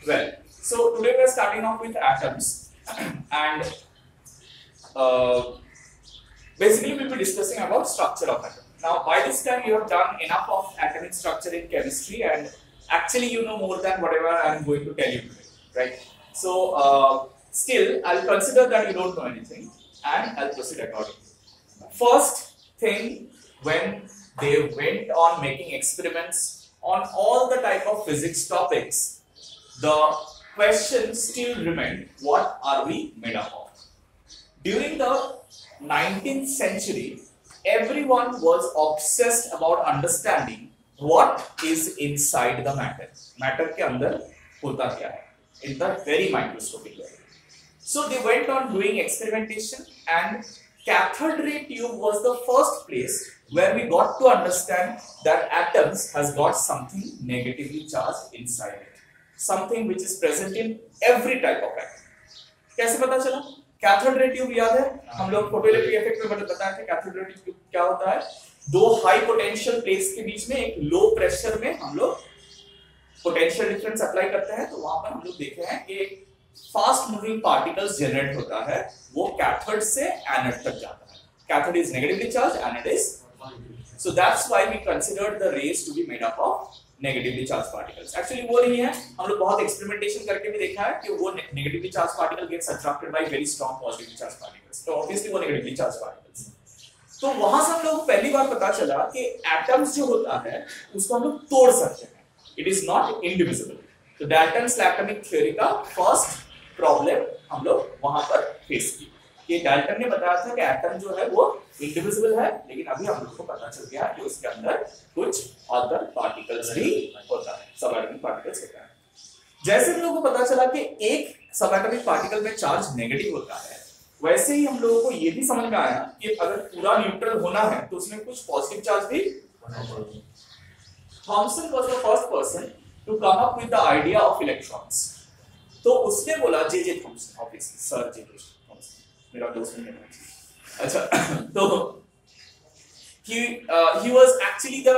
Well, so today we are starting off with atoms, and basically we'll be discussing about structure of atom. Now, by this time you have done enough of atomic structure in chemistry, and actually you know more than whatever I am going to tell you today, right? So, still I'll consider that you don't know anything, and I'll proceed accordingly. First thing, when they went on making experiments on all the type of physics topics, the question still remained, what are we made up of? During the 19th century, everyone was obsessed about understanding what is inside the matter. Matter के अंदर होता क्या है? In the very microscopic level. So they went on doing experimentation, and cathode ray tube was the first place where we got to understand that atoms has got something negatively charged inside it. Something which is present in every type of atom. कैसे पता चला? Cathode ray tube याद है? हम लोग photoelectric effect में बताए थे कैथोड रे ट्यूब क्या होता है? दो हाई पोटेंशियल प्लेट्स के बीच में एक लो प्रेशर में हम लोग पोटेंशियल डिफरेंस अप्लाई करते हैं, तो वहां पर हम लोग देखे हैं कि फास्ट मूविंग पार्टिकल्स जनरेट होता है, वो कैथोड से एनोड तक जाता है. Cathode is negatively charge, anode is, so that's why we considered the rays to be made up of negatively charged particles. Actually वो नहीं है, हम लोग बहुत एक्सपेरिमेंटेशन करके भी देखा है कि वो negatively charged particle gets attracted by very strong positively charged particles. तो obviously वो negatively charged particles. तो वहां से हम लोग को पहली बार पता चला कि एटम्स जो होता है उसको हम लोग तोड़ सकते हैं. It is not indivisible. तो डाल्टन्स एटॉमिक थ्योरी का फर्स्ट प्रॉब्लम हम लोग वहां पर फेस की. कि डाल्टन ने बताया था कि एटम जो है वो इंडिविजिबल है, लेकिन अभी हम लोग को पता चल गया कि उसके अंदर कुछ अदर पार्टिकल्स भी होता है, सब एटॉमिक पार्टिकल्स होता है. जैसे हम लोगों को पता चला कि एक सब एटॉमिक पार्टिकल में चार्ज नेगेटिव होता है, वैसे ही हम लोगों को ये भी समझ में आया कि अगर पूरा न्यूट्रल होना है तो उसमें कुछ पॉजिटिव चार्ज भी. Thomson was the first person to come up with the idea of electrons. तो उसने बोला, J Thomson, obviously sir J Thomson मेरा दोस्त नहीं है. अच्छा, तो he was actually the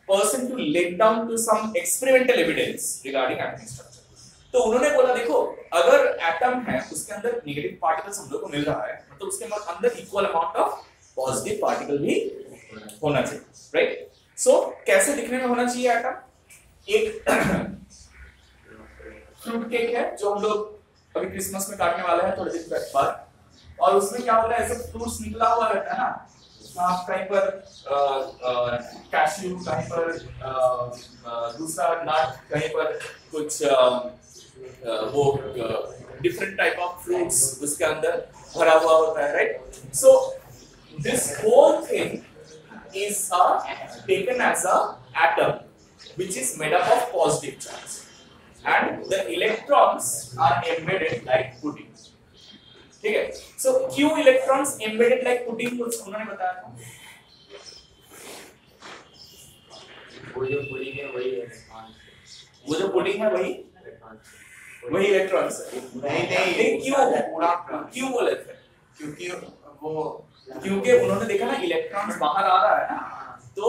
person to lay down to some experimental evidence regarding atomic structure. तो उन्होंने बोला, देखो अगर एटम है उसके अंदर नेगेटिव पार्टिकल्स हम लोग को मिल रहा है, मतलब उसके अंदर equal amount of positive particle भी होना चाहिए, राइट? सो कैसे दिखने में होना चाहिए एटम? एक फ्रूट केक है जो हम लोग अभी क्रिसमस में काटने वाले हैं थोड़े दिन बाद, और उसमें क्या होता है, ऐसे फ्रूट्स निकला हुआ रहता है ना, कहीं पर कैश्यू, कहीं पर दूसरा नट, कहीं पर कुछ वो डिफरेंट टाइप ऑफ फ्रूट्स उसके अंदर भरा हुआ होता है, right? So this whole thing is taken as a atom which is made up of positive charge, and the electrons are embedded like pudding. ठीक है? So क्यों इलेक्ट्रॉन्स embedded like pudding कुछ उन्होंने बताया था? वो जो पुडिंग है वही इलेक्ट्रॉन्स है. नहीं क्यों बोले थे? क्योंकि उन्होंने देखा ना इलेक्ट्रॉन्स बाहर आ रहा है ना, तो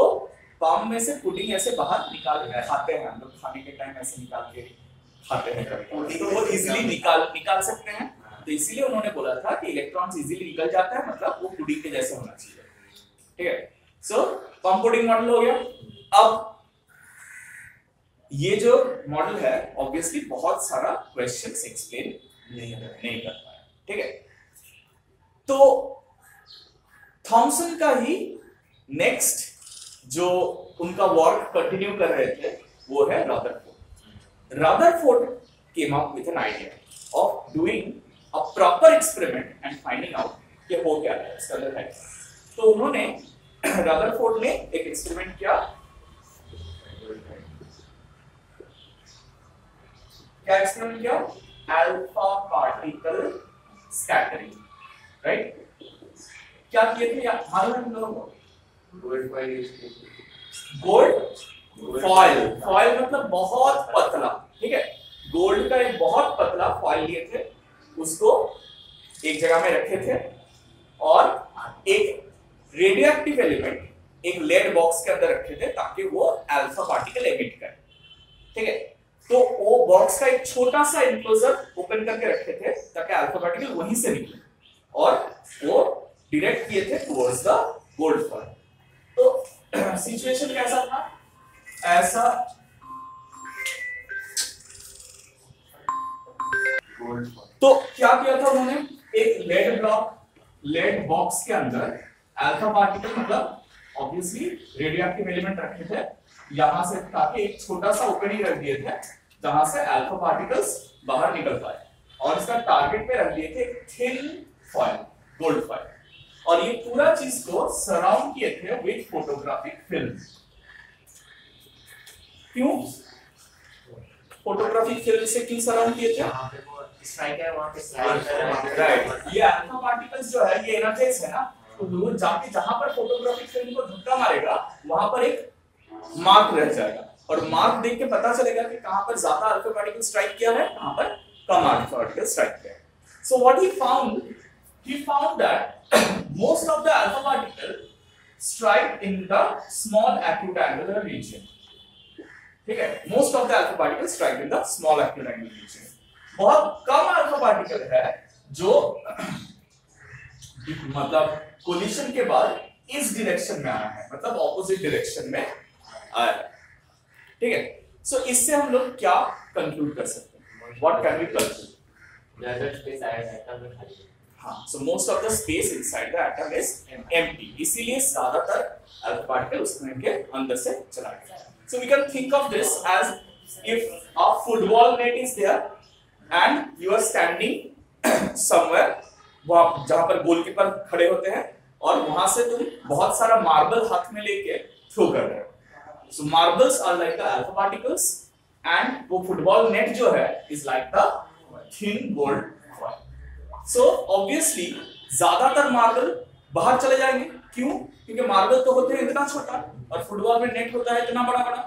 पाम में से पुडिंग ऐसे बाहर निकाल के खाते हैं हम लोग, खाने के टाइम ऐसे निकाल के खाते हैं, तो वो इजीली निकाल सकते हैं. तो इसीलिए उन्होंने बोला था कि इलेक्ट्रॉन्स इजीली निकल जाता है, मतलब वो पुडिंग के जैसे होना चाहिए. ठीक है? सो पम पुडिंग मॉडल हो गया. अब ये जो मॉडल है ऑब्वियसली बहुत सारा क्वेश्चंस एक्सप्लेन नहीं कर पाया. ठीक है? तो थॉमसन का ही नेक्स्ट जो उनका वर्क कंटिन्यू कर रहे थे वो है Rutherford. Rutherford came up with an idea of doing a proper experiment and finding out कि हो क्या है इसका अंदर है. तो उन्होंने रदरफोर्ड ने एक एक्सपेरिमेंट किया. क्या एक्सपेरिमेंट किया? Alpha particle scattering, right? क्या किए थे यार मालूम है लोगों को? गोल्ड फॉइल मतलब बहुत पतला. ठीक है? गोल्ड का एक बहुत पतला फॉइल लिए थे, उसको एक जगह में रखे थे, और एक रेडियोएक्टिव एलिमेंट एक लेड बॉक्स के अंदर रखे थे ताकि वो अल्फा पार्टिकल एमिट करे. ठीक है? तो वो बॉक्स का एक छोटा सा एनक्लोजर ओपन करके रखे थे ताकि अल्फा पार्टिकल वहीं से निकले और वो डायरेक्ट किए थे टुवर्ड्स द गोल्ड फॉइल। तो सिचुएशन कैसा था, ऐसा तो क्या किया था उन्होंने, एक लेड बॉक्स के अंदर अल्फा पार्टिकल मतलब ऑब्वियसली रेडियोएक्टिव एलिमेंट रखे थे, यहां से ताकि एक छोटा सा ओपनिंग रख दिए थे जहां से अल्फा पार्टिकल्स बाहर निकल पाए, और इसका टारगेट पे रख दिए थे थिन फॉइल, गोल्ड फॉइल, और ये पूरा चीज को सराउंड किए थे विद फोटोग्राफिक फिल्म। क्यों फोटोग्राफिक फिल्म से क्यों सराउंड किए थे, स्ट्राइक है वहां पे स्ट्राइक राइट, ये अल्फा पार्टिकल्स जो है ये एनर्जाइज है ना, तो वो जाके जहां पर फोटोग्राफिक फिल्म को धक्का मारेगा वहां पर एक मार्क रह जाएगा, और मार्क देख के पता चलेगा कि कहां पर ज्यादा अल्फा पार्टिकल स्ट्राइक किया है, कहां पर कम अल्फा पार्टिकल स्ट्राइक किया है। So what he found that most of the alpha particle strike in the small acute angular region, ठीक है, most of the alpha particles strike in the small acute angular region। बहुत कम alpha particle है जो मतलब collision के बाद इस direction में आया है, मतलब ऑपोजिट डायरेक्शन में आया है, ठीक है। सो इससे हम लोग क्या कंक्लूड कर सकते हैं, व्हाट कैन वी कंक्लूड, ज्यादा स्पेस आएगा एटम में खाली, हाँ, so most of the space inside the atom is empty, इसीलिए ज्यादातर अल्फा पार्टिकल उसमें के अंदर से चला गया। So we can think of this as if a football net is there and you are standing somewhere, वहां जहां पर गोलकीपर खड़े होते हैं, और वहां से तुम बहुत सारा मार्बल हाथ में लेके थ्रो कर रहे हो। So marbles are like the alpha particles and वो फुटबॉल नेट जो है is like the thin gold foil। So obviously ज्यादातर मार्बल बाहर चले जाएंगे, क्यों, क्योंकि मार्बल तो होते हैं इतना छोटा और फुटबॉल में नेट होता है इतना बड़ा बड़ा,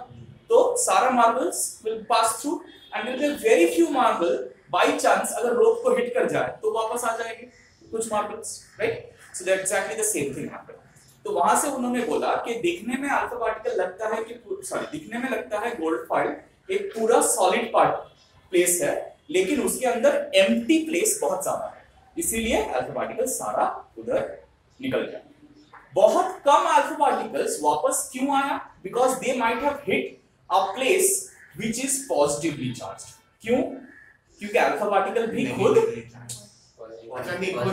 तो सारा marbles will pass through and will be very few marble by chance अगर रोप को हिट कर जाए तो वापस आ जाएंगे कुछ marbles, right. So that exactly the same thing happened. तो वहां से उन्होंने बोला कि दिखने में अल्फा पार्टिकल लगता है कि दिखने में लगता है गोल्ड फॉइल एक पूरा सॉलिड प्लेस है, लेकिन उसके अंदर एम्प्टी प्लेस बहुत ज्यादा है, इसीलिए अल्फा पार्टिकल सारा उधर निकल गया। बहुत कम अल्फा पार्टिकल्स वापस क्यों आया, because they might have hit a place which is positively charged. क्यों, क्योंकि अल्फा पार्टिकल भी खुद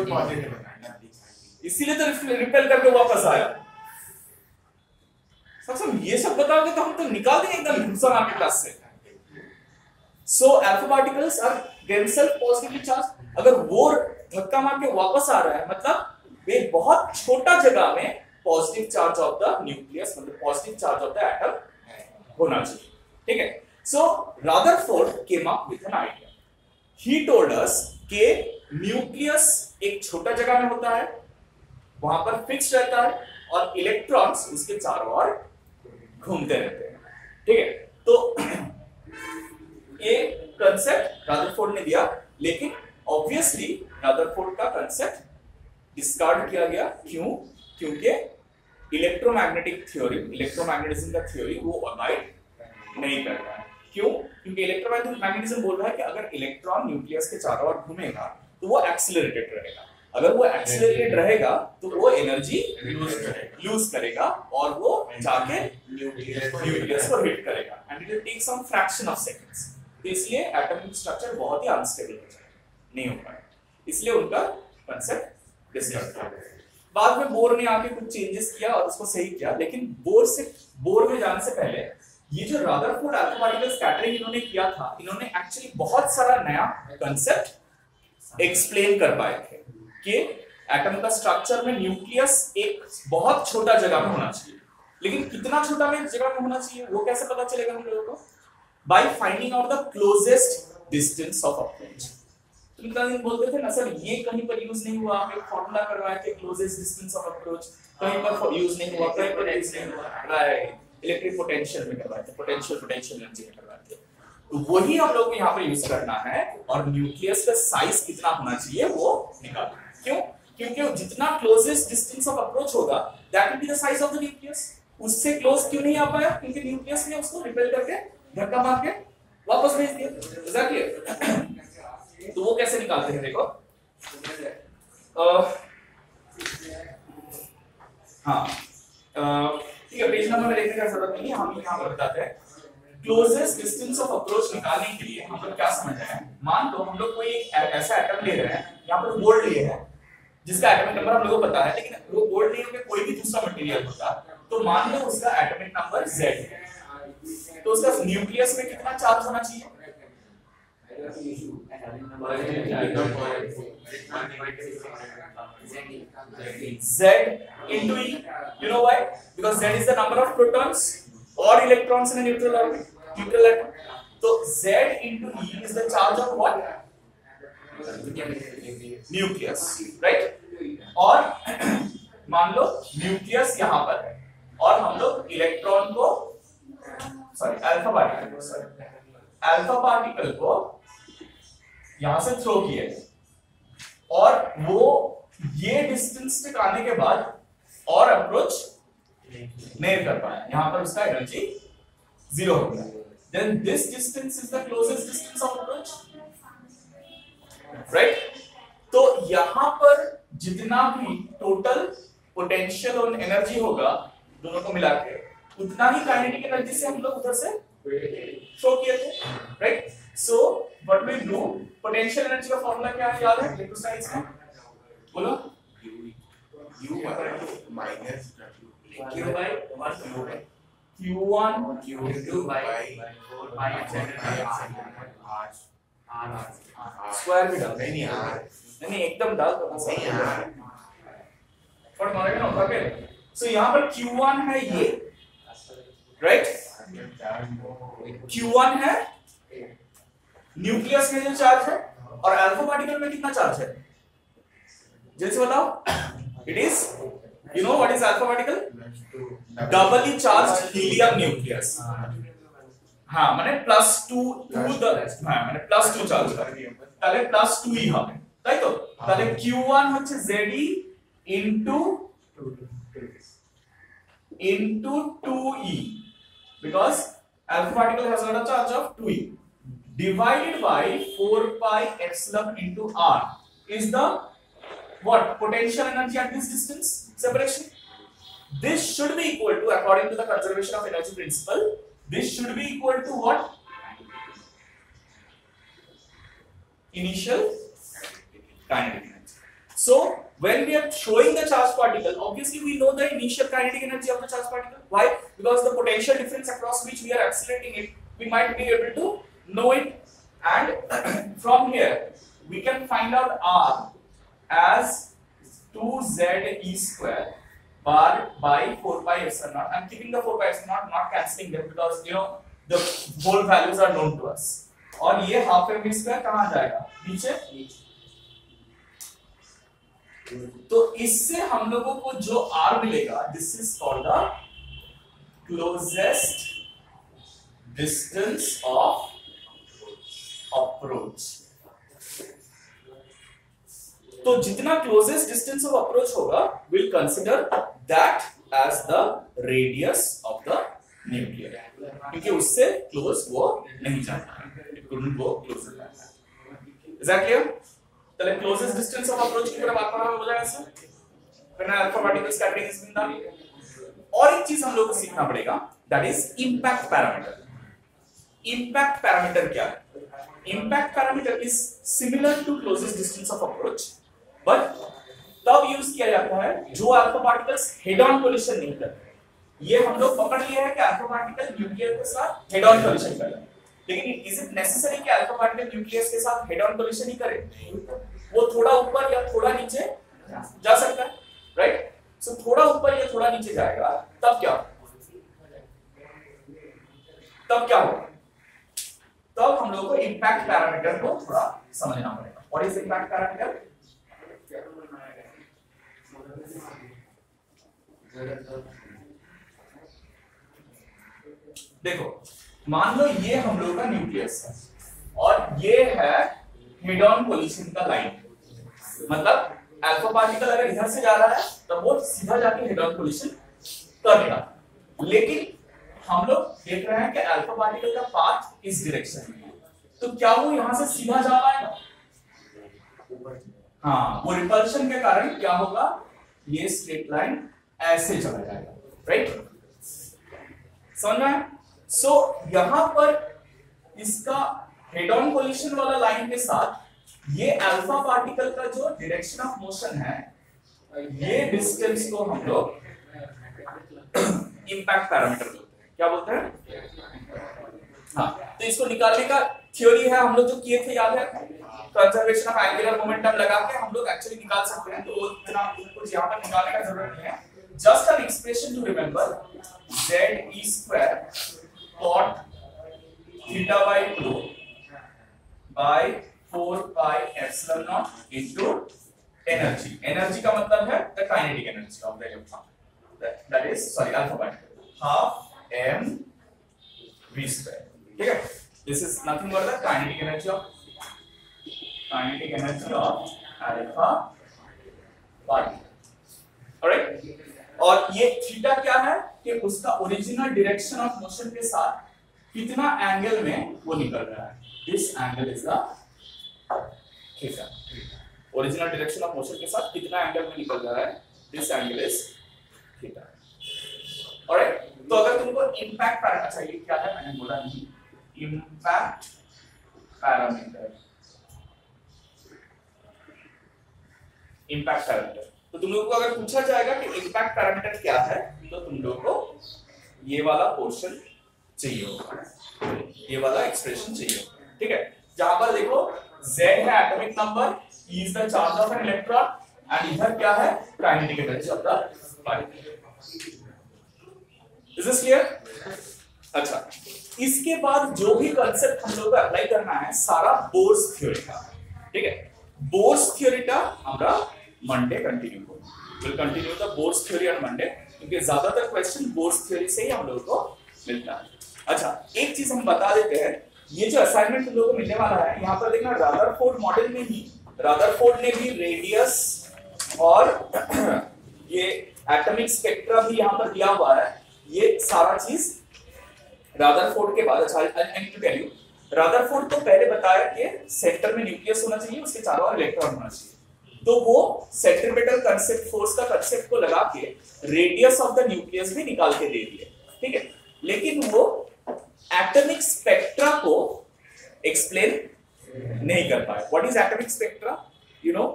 पॉजिटिव, इसीलिए तो रिपेल करके वापस आया। सब ये सब बताओगे तो हम तो निकाल देंगे एकदम हिंसा आपके क्लास से। So alpha particles are themselves positively charged. अगर वो धक्का मार के वापस आ रहा है मतलब वे बहुत छोटा जगह में positive charge of the nucleus मतलब positive charge of the atom होना चाहिए, ठीक है। So Rutherford came up with an idea. He told us कि न्यूक्लियस एक छोटा जगह में होता है, वहां पर फिक्स रहता है और इलेक्ट्रॉन्स उसके चारों ओर घूमते रहते हैं, ठीक है। तो ये कंसेप्ट रदरफोर्ड ने दिया, लेकिन ऑब्वियसली रदरफोर्ड का कंसेप्ट डिस्कार्ड किया गया। क्यों, क्योंकि इलेक्ट्रोमैग्नेटिक थ्योरी, इलेक्ट्रोमैग्नेटिज्म का थ्योरी वो अबाइड नहीं करता है। क्यों, क्योंकि इलेक्ट्रोमैग्नेटिज्म बोल रहा है कि अगर इलेक्ट्रॉन न्यूक्लियस के चारों ओर घूमेगा तो वो एक्सीलरेटेड रहेगा, अगर वो एक्सीलरेटेड रहेगा तो वो एनर्जी लूज करेगा और वो जाके न्यूक्लियस को हिट करेगा and it will take some fraction of seconds. तो इसलिए एटॉमिक स्ट्रक्चर बहुत ही अनस्टेबल हो जाएगा, नहीं हो पाएगा, इसलिए उनका कांसेप्ट डिस्कस किया। बाद में बोर ने आके कुछ चेंजेस किया और उसको सही किया, लेकिन बोर में जाने से पहले ये जो रदरफोर्ड अल्फा पार्टिकल स्कैटरिंग इन्होंने किया था, इन्होंने एक्चुअली बहुत सारा नया कांसेप्ट एक्सप्लेन कर पाए थे कि एटम का स्ट्रक्चर में न्यूक्लियस एक बहुत छोटा जगह में होना चाहिए, लेकिन कितना छोटा में जगह में होना चाहिए वो कैसे पता चलेगा हम लोगों को, by finding out the closest distance of approach. तुम कल बोलते थे ना सर ये कहीं पर यूज नहीं हुआ, हम एक फार्मूला करवाए थे क्लोजेस्ट डिस्टेंस ऑफ अप्रोच, कहीं पर यूज नहीं हुआ, कहीं पर यूज नहीं हुआ, राइट, इलेक्ट्रिक पोटेंशियल में करवाए थे, पोटेंशियल एनर्जी में करवाए थे। तो वही हम लोग को यहाँ पर यूज करना है और न्यूक्लियस का साइज कितना होना चाहिए वो निकालना है। क्यों, क्योंकि जितना क्लोजेस्ट डिस्टेंस ऑफ अप्रोच होगा that will be the size of the nucleus. उससे क्लोज क्यों नहीं आ पाया, क्योंकि न्यूक्लियस ने उसको रिपेल करके धक्का मार के वापस भेज दिया। एग्जैक्टली। तो वो कैसे निकालते हैं देखो, हाँ ठीक है, पेज नंबर में लिखने का जरूरत नहीं है, हम यहाँ पर बताते हैं। क्लोजेस्ट डिस्टेंस ऑफ अप्रोच निकालने के लिए हम लोग क्या समझ रहे हैं, मान लो हम लोग कोई ऐसा एटम ले रहे हैं, यहाँ पर गोल्ड लिए हैं जिसका एटॉमिक नंबर हम लोगों को पता है, लेकिन वो गोल्ड नहीं होकर कोई भी दूसरा मटेरियल होता, तो मान लो उसका एटॉमिक नंबर Z है, तो उसका न्यूक्लियस में कितना चार्ज होना चाहिए? Z into E. You know why? Because Z is the number of protons or electrons in a neutral orbit, neutral atom. So Z into E is the charge of what? Nucleus, right? और मान लो nucleus यहाँ पर है और हम लोग electron को alpha particle को यहां से थ्रो किए और वो ये डिस्टेंस तक आने के बाद और अप्रोच नहीं कर पाया, यहां पर उसका एनर्जी 0 हो गया। Then this distance is the closest distance of approach, right? तो यहां पर जितना भी टोटल पोटेंशियल और एनर्जी होगा दोनों को मिला के, उतना ही काइनेटिक एनर्जी से हम लोग उधर से शो किए थे, right? So what we know, potential energy का फॉर्मूला क्या है, याद है इलेक्ट्रोस्टैटिक्स में? बोलो। U minus Q by 1 Q1 Q2 by 4 pi epsilon r square भी डाल, नहीं नहीं एकदम डाल दो, नहीं यार, फट मारेगा ना उठा के। सो यहाँ पर Q1 है ये, राइट? Q1 है न्यूक्लियस में जो चार्ज है, और अल्फा पार्टिकल में कितना चार्ज है जैसे बताओ? It is, you know what is alpha particle? Doubly charged helium nucleus. हाँ माने +2 हाँ माने +2 চার্জ থাকে, তাহলে +2 ই হবে, তাই তো? তাহলে Q1 হচ্ছে Ze into 2e, because alpha particle has got a charge of 2e, divided by 4 pi epsilon into r is the what? Potential energy at this distance separation. This should be equal to, according to the conservation of energy principle, this should be equal to what? Initial kinetic energy. So when we are showing the charged particle, obviously we know the initial kinetic energy of the charged particle. Why? Because the potential difference across which we are accelerating it, we might be able to know it, and from here we can find out r as 2ze square bar by 4 pi epsilon naught. I'm keeping the 4 pi epsilon naught, not cancelling them, because you know the whole values are known to us. और ये half mv square कहाँ जाएगा? नीचे। तो इससे हम लोगों को जो r मिलेगा, this is called the closest distance of approach. तो जितना क्लोजेस्ट डिस्टेंस ऑफ अप्रोच होगा, will consider that as the radius of the nuclear, क्योंकि उससे क्लोज वो नहीं जाता है, it couldn't go closer. Is that clear? चलिए क्लोजेस्ट डिस्टेंस ऑफ अप्रोच की तरफ बात करना हो जाएगा इससे, फिर alpha particle scattering is been done. और एक चीज हम लोग को सीखना पड़ेगा, that is impact parameter. Impact parameter क्या है? Impact parameter is similar to closest distance of approach, but तब यूज किया जाता है जो alpha particles head on collision नहीं करते। ये हम लोग पकड़ लिया है कि अल्फा पार्टिकल न्यूक्लियर के साथ हेड ऑन कोलिशन कर रहा है, लेकिन इज इट नेसेसरी कि अल्फा पार्टिकल न्यूक्लियस के साथ हेड ऑन कोलिशन ही करे? वो थोड़ा ऊपर या थोड़ा नीचे जा सकता है, राइट? सो थोड़ा ऊपर या थोड़ा नीचे जाएगा, तब क्या होगा? तब हम लोग को इंपैक्ट पैरामीटर को थोड़ा समझना पड़ेगा। What is impact parameter? देखो मान लो ये हम लोग का न्यूक्लियस है और ये है हेड ऑन कोलिशन का लाइन, मतलब अल्फा पार्टिकल अगर इधर से जा रहा है तो वो सीधा जाके हेड ऑन कोलिशन करेगा, लेकिन हम लोग देख रहे हैं कि अल्फा पार्टिकल का पाथ इस डायरेक्शन में है, तो क्या वो यहां से सीधा जा पाएगा? हाँ, वो रिपल्शन के कारण क्या होगा, ये स्ट्रेट लाइन ऐसे चला जाएगा, राइट? समझ में? सो यहां पर इसका हेड ऑन कोलिशन वाला लाइन के साथ ये अल्फा पार्टिकल का जो डायरेक्शन ऑफ मोशन है, ये डिस्टेंस को हम लोग इंपैक्ट पैरामीटर बोलते हैं। क्या बोलते हैं? हाँ, तो इसको निकालने का थ्योरी है हम लोग जो किए थे, याद है? कंजर्वेशन ऑफ एंगुलर मोमेंटम लगा के हम लोग एक्चुअली निकाल सकते हैं, तो इतना कुछ यहाँ पर निकालने का जरूरत नहीं है। Just an expression to remember, z e² cot θ/2 by 4 pi epsilon naught into energy. Energy का मतलब है the kinetic energy of the electron. That is, sorry, alpha particle, half m v². ठीक है? This is nothing but the kinetic energy of alpha particle. Alright? और ये theta क्या है कि उसका ओरिजिनल डायरेक्शन ऑफ मोशन के साथ कितना एंगल में वो निकल रहा है. This angle is the theta. Original direction of motion के साथ कितना एंगल में निकल रहा है, this angle is theta. Alright, तो अगर तुमको इंपैक्ट पैरामीटर चाहिए, क्या है मैंने बोला नहीं, इंपैक्ट पैरामीटर. इंपैक्ट पैरामीटर, तो तुम लोगों को अगर पूछा जाएगा कि इंपैक्ट पैरामीटर क्या है, तो तुम लोगों को ये वाला पोर्शन चाहिए होगा, ये वाला एक्सप्रेशन चाहिए होगा. ठीक है, जहां पर देखो Z है atomic number, E is the charge of an electron and इधर क्या है, kinetic energy of the particle. Is this clear? अच्छा, इसके बाद जो भी कांसेप्ट हम लोग को अप्लाई करना है सारा बोर्स थ्योरी का. ठीक है, बोर्स थ्योरी का हमरा मंडे कंटिन्यू करो. Will continue the bourse theory on Monday, क्योंकि ज्यादातर क्वेश्चन बोर्स थ्योरी से ही हम लोगों को मिलता है. अच्छा, एक चीज हम बता देते हैं, ये जो असाइनमेंट तुम लोगों को मिलने वाला है, यहाँ पर देखना रदरफोर्ड मॉडल में ही रदरफोर्ड ने भी रेडियस और ये एटॉमिक स्पेक्ट्रा भी यहाँ पर दिया हुआ है. ये सारा चीज रदरफोर्ड के बाद. अच्छा, I need to tell you, Rutherford तो पहले बताया कि सेंटर में न्यूक्लियस होना चाहिए, उसके चारों ओर इलेक्ट्रॉन होना चाहिए. तो वो सेंट्रीपिटल कांसेप्ट, फोर्स का कांसेप्ट को लगा के रेडियस ऑफ द न्यूक्लियस भी निकाल के दे दिए. ठीक है, लेकिन वो एटॉमिक स्पेक्ट्रा को एक्सप्लेन नहीं कर पाए. What is atomic spectra? You know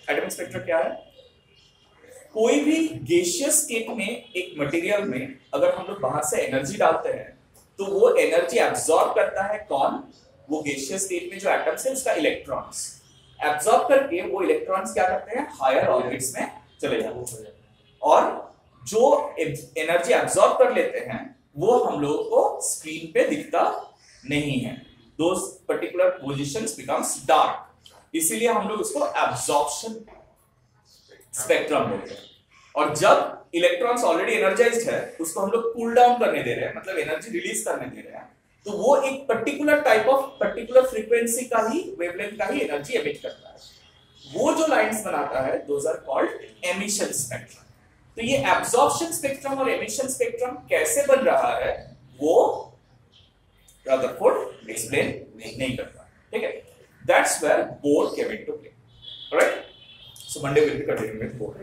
atomic spectra क्या है? कोई भी गैसियस स्टेट में एक मटेरियल में अगर हम लोग बाहर से एनर्जी डालते हैं तो वो एनर्जी एब्सॉर्ब करता है. कौन? वो गैसियस स्टेट में जो एटम्स है उसका इलेक्ट्रॉन्स एब्सॉर्ब करके वो इलेक्ट्रॉन्स क्या करते हैं, हायर ऑर्बिट्स में चले जाते हैं. और जो एनर्जी एब्सॉर्ब कर लेते हैं वो हम लोगों को स्क्रीन पे दिखता नहीं है. दोस पर्टिकुलर पोजीशंस बिकम्स डार्क, इसीलिए हम लोग उसको एब्सॉर्प्शन स्पेक्ट्रम बोलते हैं. और जब इलेक्ट्रॉन्स ऑलरेडी एनर्जाइज्ड है उसको हम लोग कूल डाउन करने दे रहे हैं, मतलब एनर्जी रिलीज करने दे रहे हैं, तो वो एक particular type of particular frequency का ही, वेवलेंथ का ही एनर्जी एमिट करता है. वो जो लाइंस बनाता है those are called emission spectrum. तो ये एब्सॉर्प्शन स्पेक्ट्रम और एमिशन स्पेक्ट्रम कैसे बन रहा है वो रदरफोर्ड एक्सप्लेन नहीं करता. ठीक है, that's where Bohr came into play. Alright, so Monday will be continuing with bore.